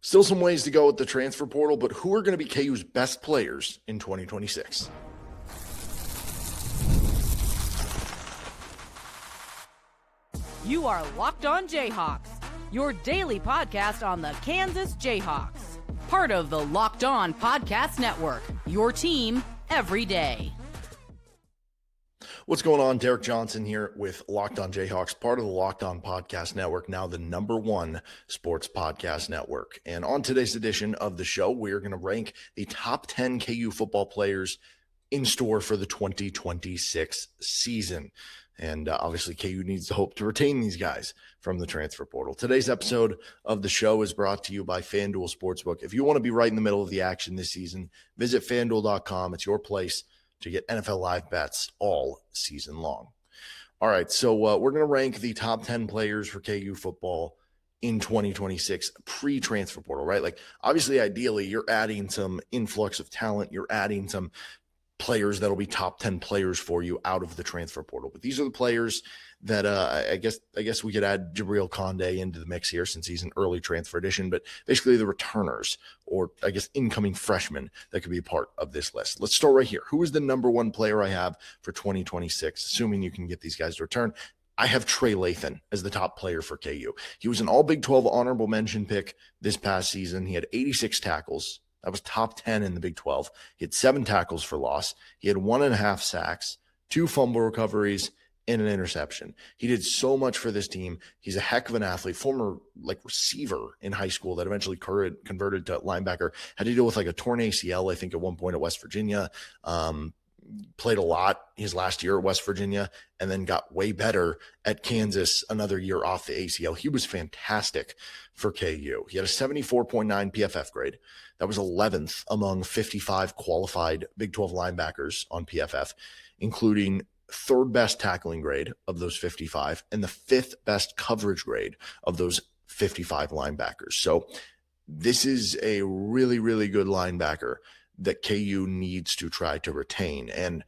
Still some ways to go with the transfer portal, but who are going to be KU's best players in 2026? You are Locked On Jayhawks, your daily podcast on the Kansas Jayhawks. Part of the Locked On Podcast Network, your team every day. What's going on? Derek Johnson here with Locked On Jayhawks, part of the Locked On Podcast Network, now the #1 sports podcast network. And on today's edition of the show, we're going to rank the top 10 KU football players in store for the 2026 season. And obviously, KU needs to hope to retain these guys from the transfer portal. Today's episode of the show is brought to you by FanDuel Sportsbook. If you want to be right in the middle of the action this season, visit FanDuel.com. It's your place to get NFL live bets all season long. All right, so we're going to rank the top 10 players for KU football in 2026 pre-transfer portal, right? Like, obviously, ideally, you're adding some influx of talent. You're adding some players that'll be top 10 players for you out of the transfer portal. But these are the players that I guess we could add Jabril Condé into the mix here since he's an early transfer addition, but basically the returners, or I guess incoming freshmen, that could be a part of this list. Let's start right here. Who is the #1 player I have for 2026, assuming you can get these guys to return? I have Trey Lathan as the top player for KU. He was an all Big 12 honorable mention pick this past season. He had 86 tackles. That was top 10 in the Big 12. He had 7 tackles for loss. He had 1.5 sacks, 2 fumble recoveries, and an interception. He did so much for this team. He's a heck of an athlete, former receiver in high school that eventually converted to linebacker. Had to deal with a torn ACL, I think, at one point at West Virginia. Played a lot his last year at West Virginia, and then got way better at Kansas another year off the ACL. He was fantastic for KU. He had a 74.9 PFF grade. That was 11th among 55 qualified Big 12 linebackers on PFF, including third best tackling grade of those 55 and the 5th best coverage grade of those 55 linebackers. So this is a really, really good linebacker that KU needs to try to retain. And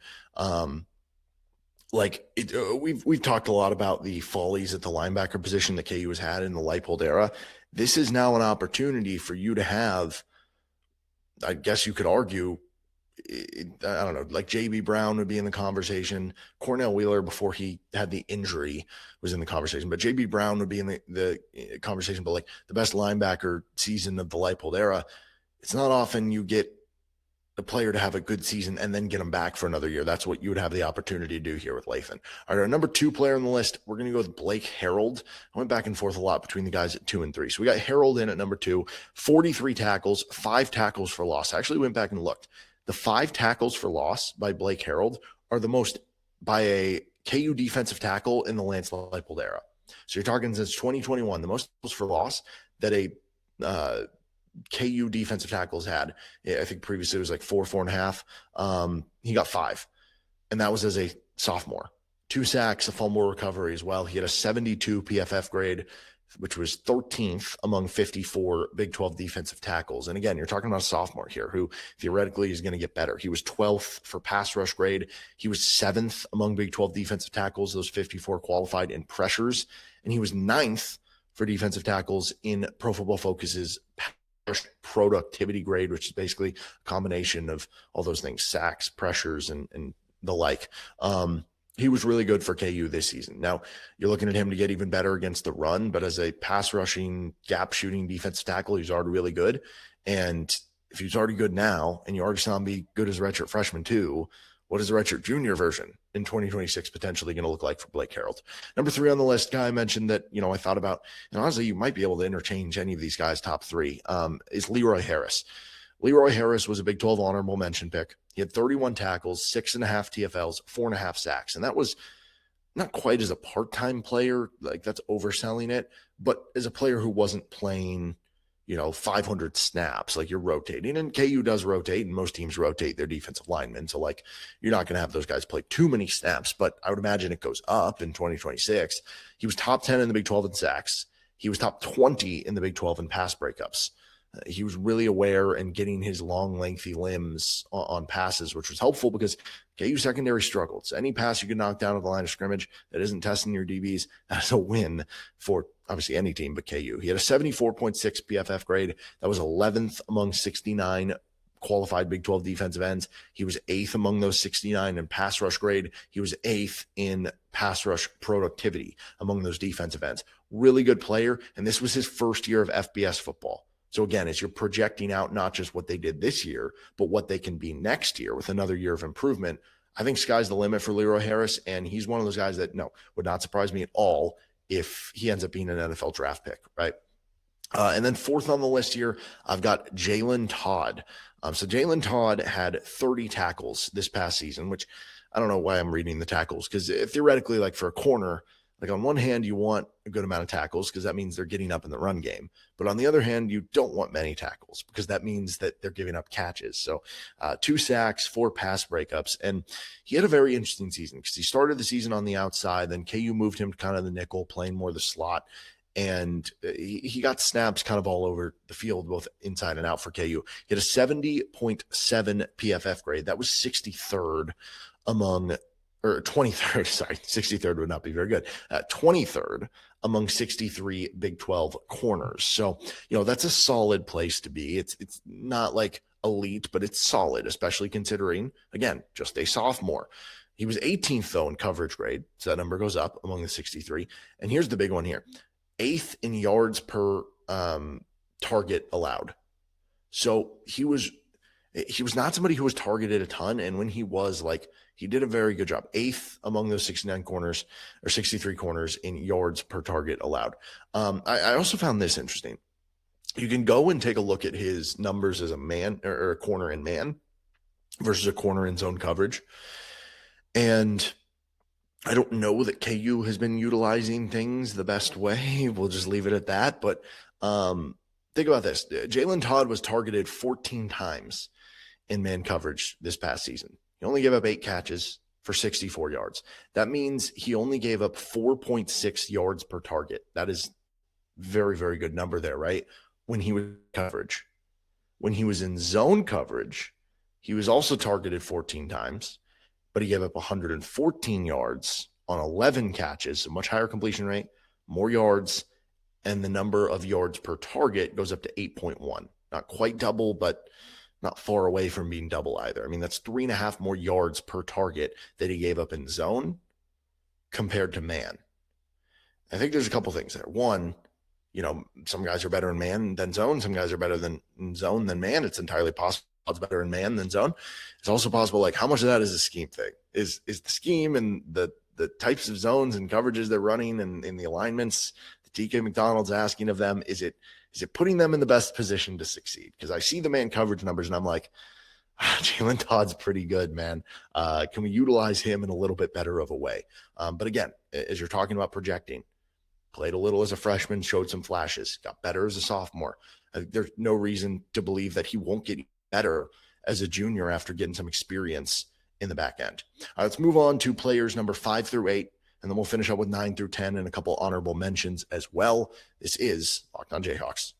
we've talked a lot about the follies at the linebacker position that KU has had in the Leipold era. This is now an opportunity for you to have, I guess you could argue, I don't know, like J.B. Bruhn would be in the conversation. Cornell Wheeler, before he had the injury, was in the conversation. But J.B. Bruhn would be in the conversation. But the best linebacker season of the Leipold era, it's not often you get a player to have a good season and then get him back for another year. That's what you would have the opportunity to do here with Lathan. All right, our #2 player on the list, we're going to go with Blake Herold. I went back and forth a lot between the guys at 2 and 3. So we got Herold in at #2, 43 tackles, 5 tackles for loss. I actually went back and looked. The 5 tackles for loss by Blake Herold are the most by a KU defensive tackle in the Lance Leipold era. So you're talking since 2021, the most for loss that a KU defensive tackles had. I think previously it was 4.5. He got 5, and that was as a sophomore. 2 sacks, a fumble recovery as well. He had a 72 PFF grade, which was 13th among 54 Big 12 defensive tackles. And again, you're talking about a sophomore here who theoretically is going to get better. He was 12th for pass rush grade. He was 7th among Big 12 defensive tackles, those 54 qualified in pressures. And he was 9th for defensive tackles in Pro Football Focus's productivity grade, which is basically a combination of all those things, sacks, pressures, and the like. He was really good for KU this season. Now, you're looking at him to get even better against the run, but as a pass rushing, gap shooting defensive tackle, he's already really good. And if he's already good now, and you already saw him be good as a redshirt freshman too, what is the redshirt junior version in 2026 potentially going to look like for Blake Herold? #3 on the list, guy I mentioned that, I thought about, and honestly, you might be able to interchange any of these guys' top 3, is Leroy Harris. Leroy Harris was a Big 12 honorable mention pick. He had 31 tackles, 6.5 TFLs, 4.5 sacks. And that was not quite as a part-time player, that's overselling it, but as a player who wasn't playing, 500 snaps, you're rotating. And KU does rotate, and most teams rotate their defensive linemen. So you're not going to have those guys play too many snaps, but I would imagine it goes up in 2026. He was top 10 in the Big 12 in sacks. He was top 20 in the Big 12 in pass breakups. He was really aware and getting his long, lengthy limbs on passes, which was helpful because KU secondary struggled. So any pass you could knock down at the line of scrimmage that isn't testing your DBs, that's a win for obviously any team but KU. He had a 74.6 PFF grade. That was 11th among 69 qualified Big 12 defensive ends. He was 8th among those 69 in pass rush grade. He was 8th in pass rush productivity among those defensive ends. Really good player, and this was his first year of FBS football. So again, as you're projecting out not just what they did this year, but what they can be next year with another year of improvement, I think sky's the limit for Leroy Harris, and he's one of those guys that, no, would not surprise me at all if he ends up being an NFL draft pick, right? And then fourth on the list here, I've got Jalen Todd. So Jalen Todd had 30 tackles this past season, which I don't know why I'm reading the tackles, because theoretically, like for a corner, like on one hand, you want a good amount of tackles because that means they're getting up in the run game. But on the other hand, you don't want many tackles because that means that they're giving up catches. So 2 sacks, 4 pass breakups. And he had a very interesting season because he started the season on the outside. Then KU moved him to kind of the nickel, playing more the slot. And he got snaps kind of all over the field, both inside and out for KU. He had a 70.7 PFF grade. That was 63rd among, or 23rd, sorry, 63rd would not be very good. 23rd among 63 Big 12 corners. So, that's a solid place to be. It's not like elite, but it's solid, especially considering, again, just a sophomore. He was 18th, though, in coverage grade. So that number goes up among the 63. And here's the big one here. 8th in yards per target allowed. So he was not somebody who was targeted a ton. And when he was, he did a very good job. 8th among those 69 corners or 63 corners in yards per target allowed. I also found this interesting. You can go and take a look at his numbers as a man or a corner in man versus a corner in zone coverage. And I don't know that KU has been utilizing things the best way. We'll just leave it at that. But think about this. Jalen Todd was targeted 14 times in man coverage this past season. He only gave up 8 catches for 64 yards. That means he only gave up 4.6 yards per target. That is very, very good number there, right? When he was coverage. When he was in zone coverage, he was also targeted 14 times, but he gave up 114 yards on 11 catches, a much higher completion rate, more yards, and the number of yards per target goes up to 8.1. Not quite double, but not far away from being double either. I mean, that's 3.5 more yards per target that he gave up in zone compared to man. I think there's a couple things there. One, some guys are better in man than zone. Some guys are better in zone than man. It's entirely possible it's better in man than zone. It's also possible, how much of that is a scheme thing? Is the scheme and the types of zones and coverages they're running and in the alignments that TK McDonald's asking of them, is it putting them in the best position to succeed? Because I see the man coverage numbers and I'm like, Jalen Todd's pretty good, man. Can we utilize him in a little bit better of a way? But again, as you're talking about projecting, played a little as a freshman, showed some flashes, got better as a sophomore. There's no reason to believe that he won't get better as a junior after getting some experience in the back end. Let's move on to players number 5 through 8, and then we'll finish up with 9 through 10 and a couple honorable mentions as well. This is Locked On Jayhawks.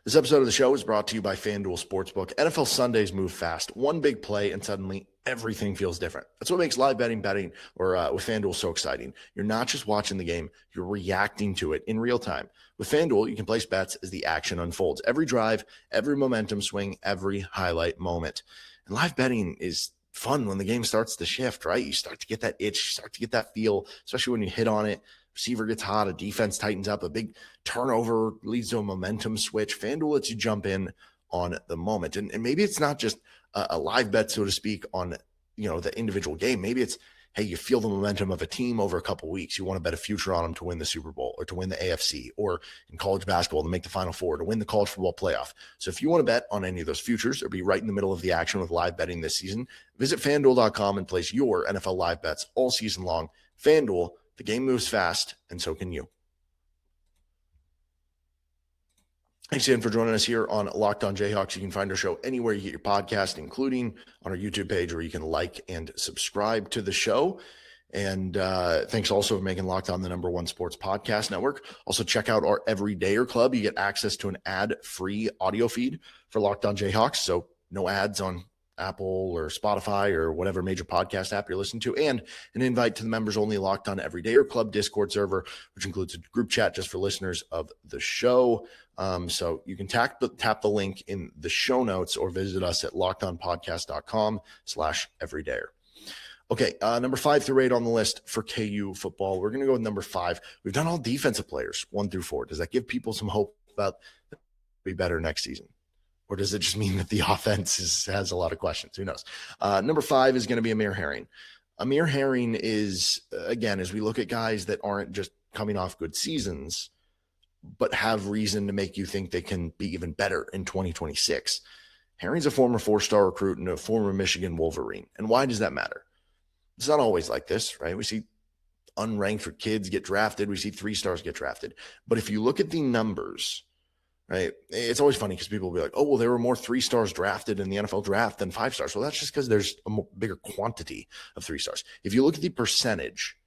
This episode of the show is brought to you by FanDuel Sportsbook. NFL Sundays move fast. One big play and suddenly everything feels different. That's what makes live betting with FanDuel so exciting. You're not just watching the game, you're reacting to it in real time. With FanDuel, you can place bets as the action unfolds. Every drive, every momentum swing, every highlight moment. And live betting is fun when the game starts to shift, right? You start to get that itch, you start to get that feel, especially when you hit on it. Receiver gets hot, a defense tightens up, a big turnover leads to a momentum switch. FanDuel lets you jump in on the moment. And maybe it's not just a live bet, so to speak, on the individual game. Maybe it's, hey, you feel the momentum of a team over a couple weeks. You want to bet a future on them to win the Super Bowl or to win the AFC, or in college basketball to make the Final Four, to win the college football playoff. So if you want to bet on any of those futures or be right in the middle of the action with live betting this season, visit FanDuel.com and place your NFL live bets all season long. FanDuel, the game moves fast, and so can you. Thanks again for joining us here on Locked On Jayhawks. You can find our show anywhere you get your podcast, including on our YouTube page, where you can like and subscribe to the show. And thanks also for making Locked On the #1 sports podcast network. Also, check out our Everydayer Club. You get access to an ad-free audio feed for Locked On Jayhawks. So no ads on Apple or Spotify or whatever major podcast app you're listening to, and an invite to the members-only Locked On Everydayer Club Discord server, which includes a group chat just for listeners of the show. So you can tap the link in the show notes or visit us at lockedonpodcast.com/everydayer. Okay, number 5 through 8 on the list for KU football. We're going to go with number 5. We've done all defensive players 1 through 4. Does that give people some hope about be better next season? Or does it just mean that the offense has a lot of questions? Who knows? Number 5 is going to be Amir Herring. Amir Herring is, again, as we look at guys that aren't just coming off good seasons, but have reason to make you think they can be even better in 2026. Herring's a former 4-star recruit and a former Michigan Wolverine. And why does that matter? It's not always like this, right? We see unranked kids get drafted. We see 3-stars get drafted. But if you look at the numbers, right, it's always funny because people will be like, oh, well, there were more 3-stars drafted in the NFL draft than 5-stars. Well, that's just because there's a bigger quantity of 3-stars. If you look at the percentage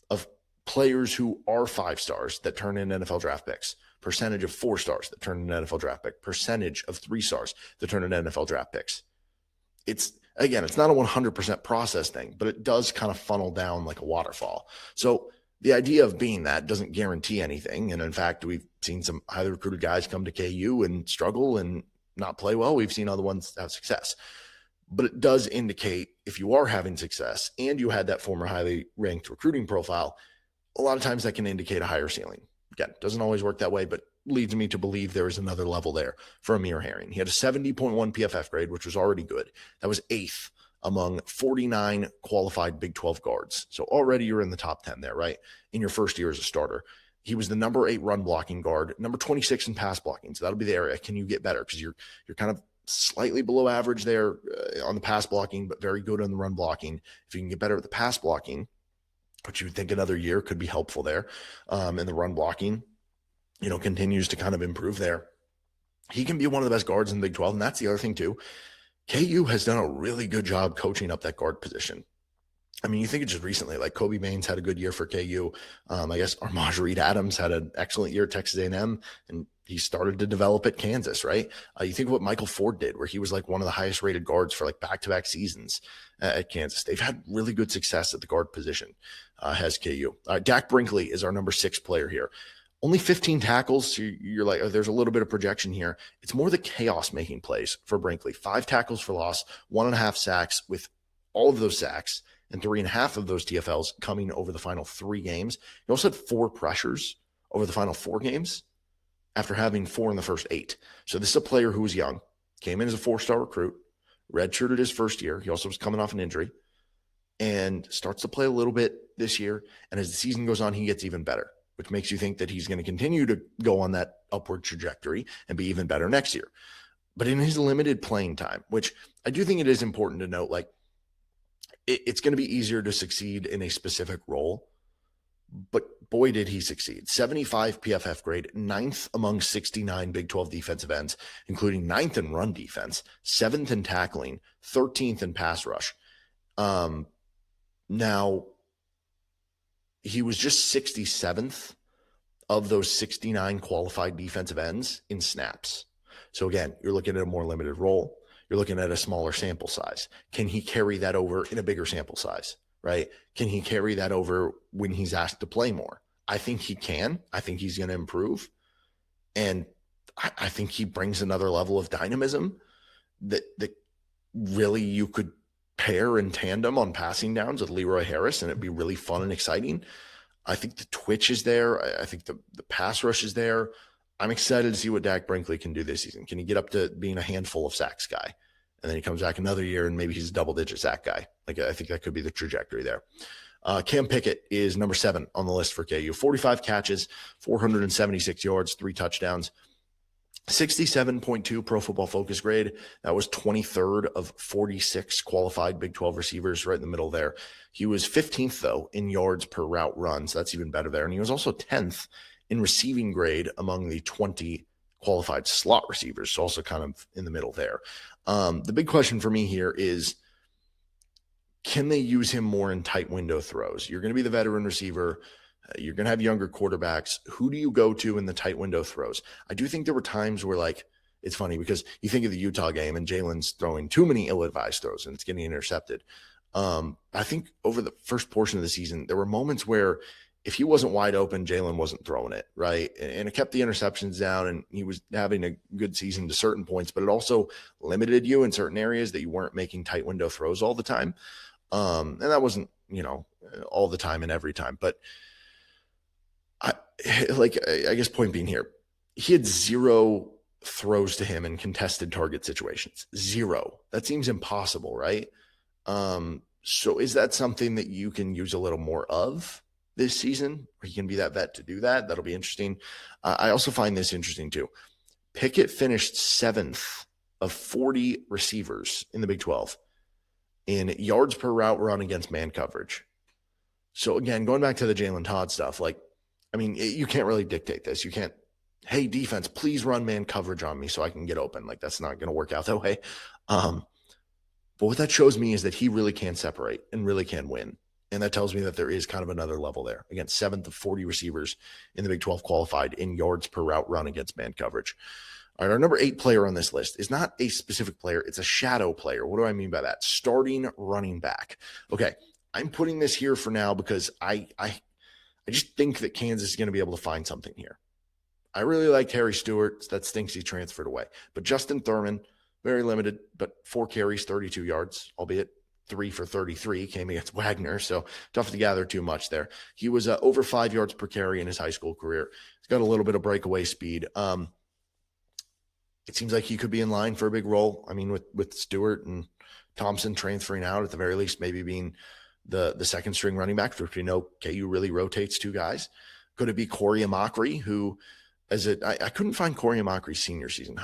of players who are 5-stars that turn in NFL draft picks, percentage of 4-stars that turn in NFL draft pick, percentage of 3-stars that turn in NFL draft picks, it's not a 100% process thing, but it does kind of funnel down like a waterfall. So the idea of being that doesn't guarantee anything. And in fact, we've seen some highly recruited guys come to KU and struggle and not play well. We've seen other ones have success. But it does indicate if you are having success and you had that former highly ranked recruiting profile, a lot of times that can indicate a higher ceiling. Again, doesn't always work that way, but leads me to believe there is another level there for Amir Herring. He had a 70.1 PFF grade, which was already good. That was 8th among 49 qualified Big 12 guards. So already you're in the top 10 there, right? In your first year as a starter. He was the number 8 run blocking guard, number 26 in pass blocking. So that'll be the area. Can you get better? Because you're kind of slightly below average there on the pass blocking, but very good on the run blocking. If you can get better at the pass blocking, which you would think another year could be helpful there, and the run blocking, continues to kind of improve there, he can be one of the best guards in the Big 12. And that's the other thing too. KU has done a really good job coaching up that guard position. I mean, you think of just recently, like Kobe Baines had a good year for KU. I guess Amachree Adams had an excellent year at Texas A&M, and he started to develop at Kansas, right? You think of what Michael Ford did, where he was like one of the highest rated guards for like back-to-back seasons at Kansas. They've had really good success at the guard position, has KU. Dak Brinkley is our number 6 player here. Only 15 tackles. So you're like, oh, there's a little bit of projection here. It's more the chaos making plays for Brinkley. 5 tackles for loss, 1.5 sacks, with all of those sacks and 3.5 of those TFLs coming over the final 3 games. He also had 4 pressures over the final 4 games after having 4 in the first 8. So this is a player who was young, came in as a 4-star recruit, redshirted his first year. He also was coming off an injury and starts to play a little bit this year. And as the season goes on, he gets even better, which makes you think that he's going to continue to go on that upward trajectory and be even better next year. But in his limited playing time, which I do think it is important to note, like it's going to be easier to succeed in a specific role, but boy, did he succeed. 75 PFF grade, 9th among 69 Big 12 defensive ends, including 9th in run defense, 7th in tackling, 13th in pass rush. Now, he was just 67th of those 69 qualified defensive ends in snaps. So again, you're looking at a more limited role. You're looking at a smaller sample size. Can he carry that over in a bigger sample size, right? Can he carry that over when he's asked to play more? I think he can. I think he's going to improve. And I think he brings another level of dynamism that really you could pair in tandem on passing downs with Leroy Harris, and it'd be really fun and exciting. I think the twitch is there. I think the pass rush is there. I'm excited to see what Dak Brinkley can do this season. Can he get up to being a handful of sacks guy? And then he comes back another year and maybe he's a double-digit sack guy. Like, I think that could be the trajectory there. Cam Pickett is number 7 on the list for KU. 45 catches, 476 yards, 3 touchdowns, 67.2 Pro Football Focus grade. That was 23rd of 46 qualified Big 12 receivers, right in the middle there. He was 15th, though, in yards per route run, so that's even better there. And he was also 10th in receiving grade among the 20 qualified slot receivers, so also kind of in the middle there. The big question for me here is, can they use him more in tight window throws? You're going to be the veteran receiver. You're going to have younger quarterbacks. Who do you go to in the tight window throws? I do think there were times where, like, it's funny because you think of the Utah game and Jalen's throwing too many ill-advised throws and it's getting intercepted. I think over the first portion of the season, there were moments where if he wasn't wide open, Jalen wasn't throwing it, right? And it kept the interceptions down, and he was having a good season to certain points, but it also limited you in certain areas that you weren't making tight window throws all the time. And that wasn't, all the time and every time. But I guess point being here, he had 0 throws to him in contested target situations. 0. That seems impossible, right? So is that something that you can use a little more of this season, or he can be that vet to do that? That'll be interesting. I also find this interesting too. Pickett finished 7th of 40 receivers in the Big 12 in yards per route run against man coverage. So again, going back to the Jalen Todd stuff, you can't really dictate this. You can't, hey, defense, please run man coverage on me so I can get open. Like, that's not going to work out that way. But what that shows me is that he really can separate and really can win. And that tells me that there is kind of another level there. Again, 7th of 40 receivers in the Big 12 qualified in yards per route run against man coverage. All right, our number 8 player on this list is not a specific player. It's a shadow player. What do I mean by that? Starting running back. Okay, I'm putting this here for now because I just think that Kansas is going to be able to find something here. I really liked Harry Stewart. That stinks he transferred away. But Justin Thurman, very limited, but 4 carries, 32 yards, albeit 3 for 33 came against Wagner. So tough to gather too much there. He was over 5 yards per carry in his high school career. He's got a little bit of breakaway speed. It seems like he could be in line for a big role. I mean, with Stewart and Thompson transferring out, at the very least, maybe being the second string running back, which we know KU really rotates 2 guys. Could it be Korey Amachree, who I couldn't find Korey Amachree's senior season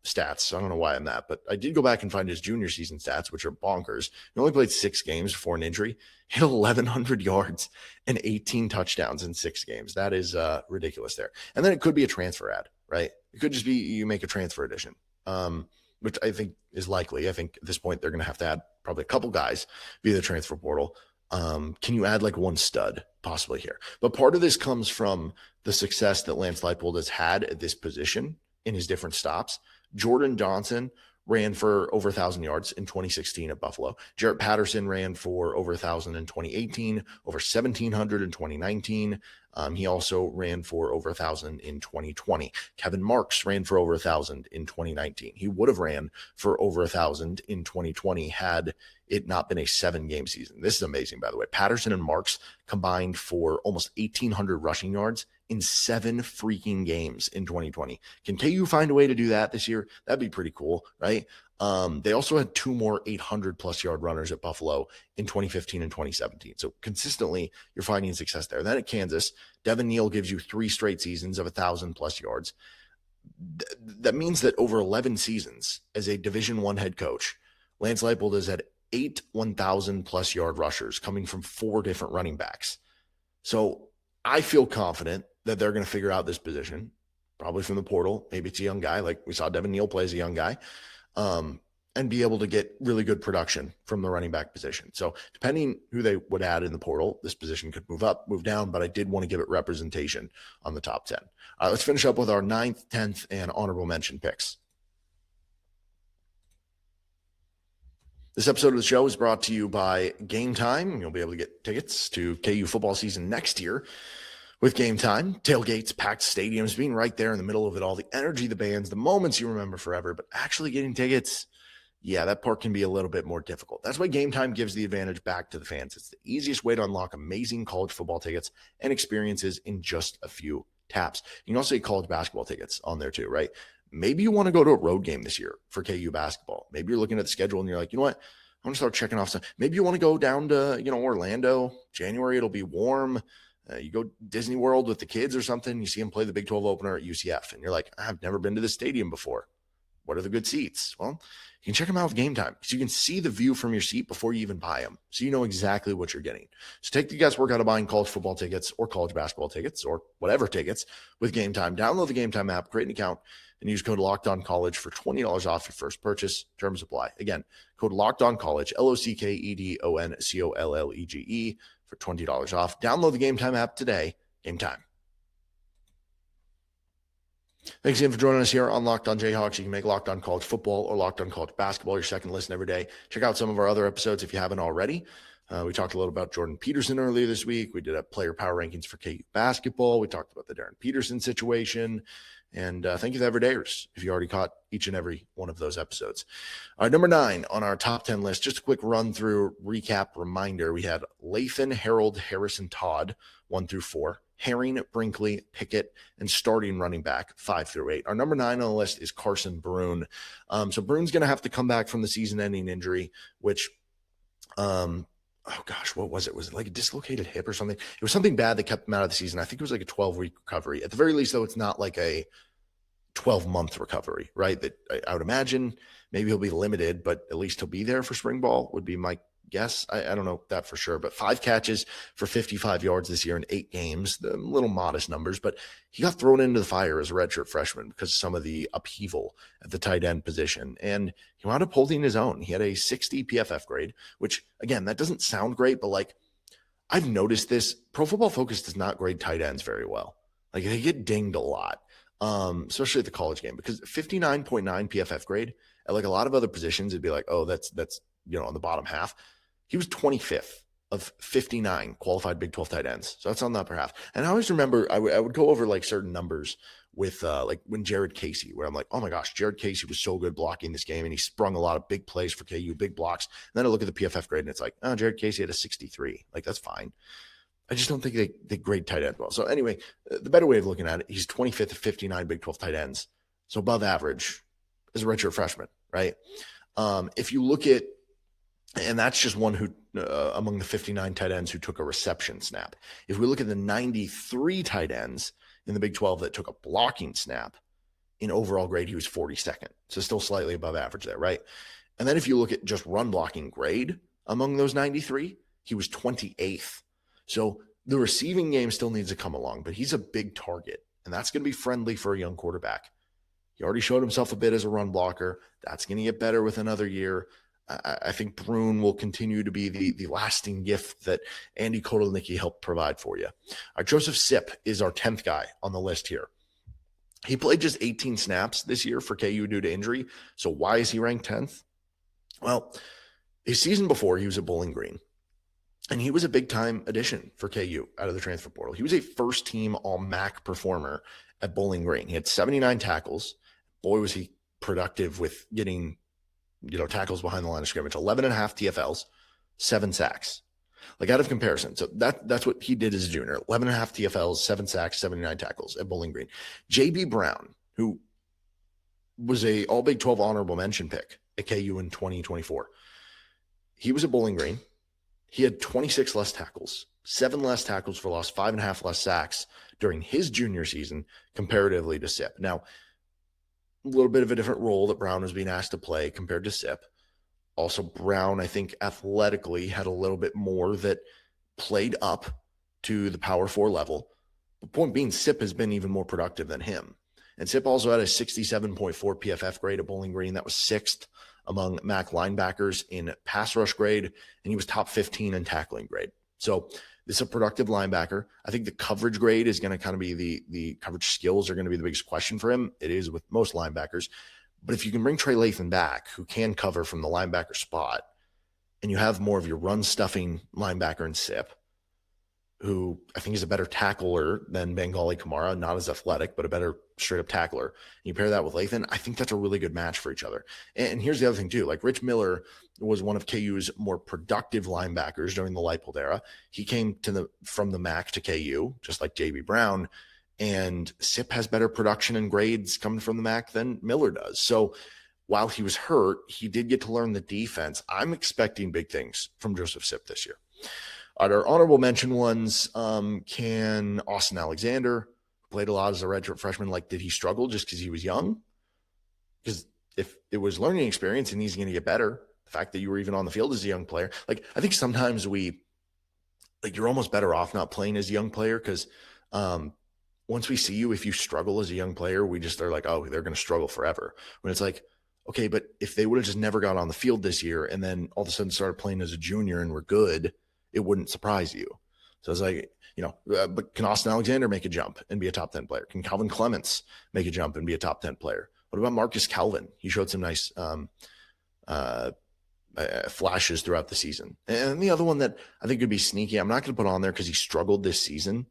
stats. I don't know why I'm that, but I did go back and find his junior season stats, which are bonkers. He only played 6 games before an injury. He had 1,100 yards and 18 touchdowns in 6 games. That is ridiculous there. And then it could be a transfer ad, right? It could just be you make a transfer addition, which I think is likely. I think at this point they're going to have to add probably a couple guys via the transfer portal. Can you add like one stud possibly here? But part of this comes from the success that Lance Leipold has had at this position in his different stops. Jordan Johnson ran for over 1,000 yards in 2016 at Buffalo. Jarrett Patterson ran for over 1,000 in 2018, over 1,700 in 2019. He also ran for over 1,000 in 2020. Kevin Marks ran for over 1,000 in 2019. He would have ran for over 1,000 in 2020 had it not been a 7-game season. This is amazing, by the way. Patterson and Marks combined for almost 1,800 rushing yards in 7 freaking games in 2020. Can KU find a way to do that this year? That'd be pretty cool, right? They also had 2 more 800-plus yard runners at Buffalo in 2015 and 2017. So consistently, you're finding success there. Then at Kansas, Devin Neal gives you 3 straight seasons of 1,000-plus yards. That means that over 11 seasons as a Division I head coach, Lance Leipold has had 8 1,000-plus yard rushers coming from 4 different running backs. So I feel confident that they're going to figure out this position, probably from the portal. Maybe it's a young guy, like we saw Devin Neal play as a young guy, and be able to get really good production from the running back position. So depending who they would add in the portal, this position could move up, move down, but I did want to give it representation on the top 10. All right, let's finish up with our 9th, 10th, and honorable mention picks. This episode of the show is brought to you by Game Time. You'll be able to get tickets to KU football season next year with Game Time. Tailgates, packed stadiums, being right there in the middle of it all, the energy, the bands, the moments you remember forever, but actually getting tickets, yeah, that part can be a little bit more difficult. That's why Game Time gives the advantage back to the fans. It's the easiest way to unlock amazing college football tickets and experiences in just a few taps. You can also get college basketball tickets on there too, right? Maybe you want to go to a road game this year for KU basketball. Maybe you're looking at the schedule and you're like, you know what? I'm going to start checking off some. Maybe you want to go down to, Orlando. January, it'll be warm. You go Disney World with the kids or something. You see them play the Big 12 opener at UCF. And you're like, I've never been to this stadium before. What are the good seats? Well, you can check them out with Game Time because you can see the view from your seat before you even buy them. So you know exactly what you're getting. So take the guesswork out of buying college football tickets or college basketball tickets or whatever tickets with Game Time. Download the Game Time app, create an account, and use code LOCKEDONCollege for $20 off your first purchase. Terms apply. Again, code LOCKEDONCollege, LOCKEDONCOLLEGE for $20 off. Download the Game Time app today. Game Time. Thanks again for joining us here on Locked On Jayhawks. You can make Locked On College Football or Locked On College Basketball your second listen every day. Check out some of our other episodes if you haven't already. We talked a little about Jordan Peterson earlier this week. We did a player power rankings for KU basketball. We talked about the Darren Peterson situation. And thank you to Everydayers if you already caught each and every one of those episodes. All right, number 9 on our top 10 list, just a quick run through, recap, reminder. We had Lathan, Herold, Harris, and Todd, 1 through 4. Herring, Brinkley, Pickett, and starting running back 5 through 8. Our number 9 on the list is Carson Bruhn. So Bruhn's going to have to come back from the season-ending injury, which, oh gosh, what was it? Was it like a dislocated hip or something? It was something bad that kept him out of the season. I think it was like a 12-week recovery. At the very least, though, it's not like a 12-month recovery, right? That I would imagine maybe he'll be limited, but at least he'll be there for spring ball would be my guess. I don't know that for sure, but 5 catches for 55 yards this year in 8 games, the little modest numbers, but he got thrown into the fire as a redshirt freshman because of some of the upheaval at the tight end position. And he wound up holding his own. He had a 60 PFF grade, which again, that doesn't sound great, but like I've noticed this, Pro Football Focus does not grade tight ends very well. Like they get dinged a lot, especially at the college game, because 59.9 PFF grade at like a lot of other positions, it'd be like, oh, that's, on the bottom half. He was 25th of 59 qualified Big 12 tight ends. So that's on the upper half. And I always remember I would go over like certain numbers with like when Jared Casey, where I'm like, oh my gosh, Jared Casey was so good blocking this game. And he sprung a lot of big plays for KU, big blocks. And then I look at the PFF grade and it's like, oh, Jared Casey had a 63. Like that's fine. I just don't think they grade tight end well. So anyway, the better way of looking at it, he's 25th of 59 Big 12 tight ends. So above average as a redshirt freshman, right? If you look at, and that's just one who among the 59 tight ends who took a reception snap. If we look at the 93 tight ends in the Big 12 that took a blocking snap, in overall grade, he was 42nd. So still slightly above average there, right? And then if you look at just run blocking grade among those 93, he was 28th. So the receiving game still needs to come along, but he's a big target, and that's going to be friendly for a young quarterback. He already showed himself a bit as a run blocker. That's going to get better with another year. I think Bruhn will continue to be the lasting gift that Andy Kotelnicki helped provide for you. Joseph Sipp is our 10th guy on the list here. He played just 18 snaps this year for KU due to injury. So why is he ranked 10th? Well, his season before, he was at Bowling Green, and he was a big-time addition for KU out of the transfer portal. He was a first-team All-MAC performer at Bowling Green. He had 79 tackles. Boy, was he productive with getting tackles behind the line of scrimmage, 11 and a half TFLs, 7 sacks. Like out of comparison. So that's what he did as a junior, 11 and a half TFLs, 7 sacks, 79 tackles at Bowling Green. JB Bruhn, who was a all Big 12 honorable mention pick at KU in 2024. He was at Bowling Green. He had 26 less tackles, 7 less tackles for loss, 5.5 less sacks during his junior season comparatively to Sipp. Now, a little bit of a different role that Bruhn was being asked to play compared to Sipp. Also, Bruhn, I think, athletically had a little bit more that played up to the Power 4 level. The point being, Sipp has been even more productive than him. And Sipp also had a 67.4 PFF grade at Bowling Green. That was 6th among MAC linebackers in pass rush grade, and he was top 15 in tackling grade. So this is a productive linebacker. I think the coverage grade is going to kind of be the coverage skills are going to be the biggest question for him. It is with most linebackers. But if you can bring Trey Lathan back, who can cover from the linebacker spot, and you have more of your run-stuffing linebacker in Sipp, who I think is a better tackler than Bengali Kamara, not as athletic, but a better straight-up tackler, and you pair that with Lathan, I think that's a really good match for each other. And here's the other thing, too. Like, Rich Miller was one of KU's more productive linebackers during the Leipold era. He came from the MAC to KU, just like J.B. Bruhn, and Sipp has better production and grades coming from the MAC than Miller does. So while he was hurt, he did get to learn the defense. I'm expecting big things from Joseph Sipp this year. Our honorable mention ones, can Austin Alexander, played a lot as a redshirt freshman, like, did he struggle just because he was young? Because if it was learning experience and he's going to get better, the fact that you were even on the field as a young player, like, I think sometimes you're almost better off not playing as a young player because once we see you, if you struggle as a young player, we just are like, oh, they're going to struggle forever. When it's like, okay, but if they would have just never got on the field this year and then all of a sudden started playing as a junior and were good, it wouldn't surprise you. So it's like, but can Austin Alexander make a jump and be a top 10 player? Can Calvin Clements make a jump and be a top 10 player? What about Marcus Calvin? He showed some nice flashes throughout the season. And the other one that I think could be sneaky, I'm not going to put on there because he struggled this season,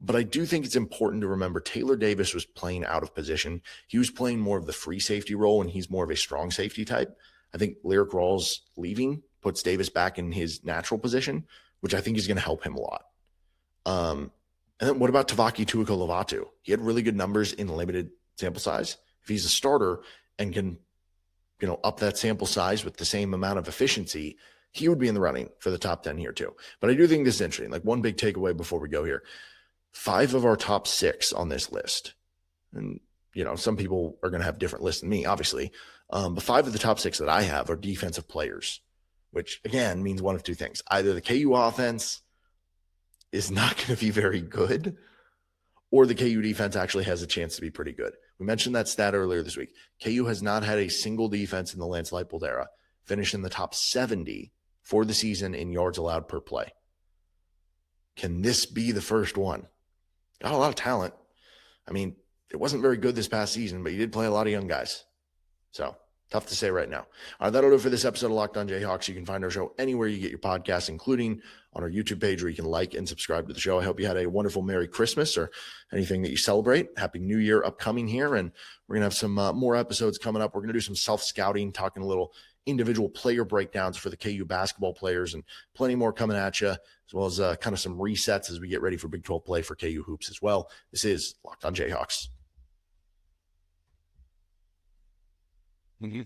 but I do think it's important to remember Taylor Davis was playing out of position. He was playing more of the free safety role, and he's more of a strong safety type. I think Lyric Rawls leaving puts Davis back in his natural position, which I think is going to help him a lot. And then what about Tavaki Tuiko-Lovato? He had really good numbers in limited sample size. If he's a starter and can, up that sample size with the same amount of efficiency, he would be in the running for the top 10 here too. But I do think this is interesting. Like, one big takeaway before we go here. 5 of our top 6 on this list, and some people are going to have different lists than me, obviously, but 5 of the top 6 that I have are defensive players, which again means one of two things. Either the KU offense is not going to be very good, or the KU defense actually has a chance to be pretty good. We mentioned that stat earlier this week. KU has not had a single defense in the Lance Leipold era finish in the top 70 for the season in yards allowed per play. Can this be the first one? Got a lot of talent. I mean, it wasn't very good this past season, but you did play a lot of young guys. So tough to say right now. All right, that'll do it for this episode of Locked On Jayhawks. You can find our show anywhere you get your podcasts, including on our YouTube page, where you can like and subscribe to the show. I hope you had a wonderful Merry Christmas or anything that you celebrate. Happy New Year upcoming here. And we're going to have some more episodes coming up. We're going to do some self-scouting, talking a little individual player breakdowns for the KU basketball players, and plenty more coming at you, as well as kind of some resets as we get ready for Big 12 play for KU hoops as well. This is Locked On Jayhawks. Mm-hmm.